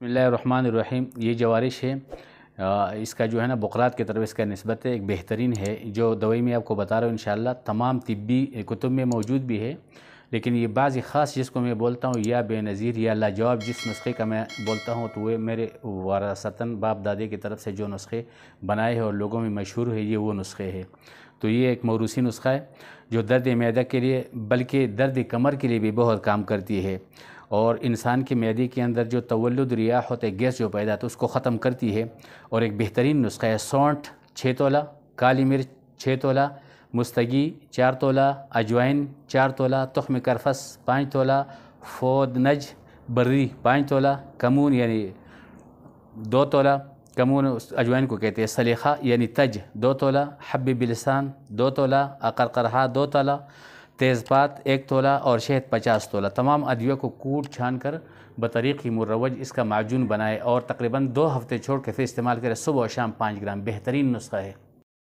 بسم اللہ الرحمن الرحیم. یہ جوارش ہے، اس کا جو ہے نا بقرات کی طرف اس کا نسبت ہے، ایک بہترین ہے جو دوائی میں آپ کو بتا رہا ہوں انشاءاللہ. تمام طبی کتب میں موجود بھی ہے، لیکن یہ بعض خاص جس کو میں بولتا ہوں یا بے نظیر یا لاجواب جس نسخے کا میں بولتا ہوں، تو وہ میرے وراثتاً باپ دادے کی طرف سے جو نسخے بنائے ہیں اور لوگوں میں مشہور ہے، یہ وہ نسخے ہے. تو یہ ایک موروثی نسخہ ہے جو درد معدہ کے لیے بلکہ درد کمر کے لیے بھی بہت کام کرتی ہے، اور انسان کے معدے کے اندر جو تولد ریاح ہوتے گیس جو پیدا ہوتا ہے اس کو ختم کرتی ہے. اور ایک بہترین نسخہ ہے. سونٹھ 6 تولہ، کالی مرچ 6 تولہ، مستگی 4 تولہ، اجوائن 4 تولہ، تخم کرفس 5 تولہ، فودنج بری 5 تولہ، کمون یعنی 2 تولہ، کمون اجوائن کو کہتے ہیں، سلیخہ یعنی تج 2 تولہ، حب بلسان 2 تولہ، اقرقرہ 2 تولہ، تیز پات 1 تولہ اور شہد 50 تولہ. تمام ادویہ کو کوٹ چھان کر بطریق مروج اس کا معجون بنائے اور تقریباً 2 ہفتے چھوڑ کے پھر استعمال کرے، صبح و شام 5 گرام. بہترین نسخہ ہے.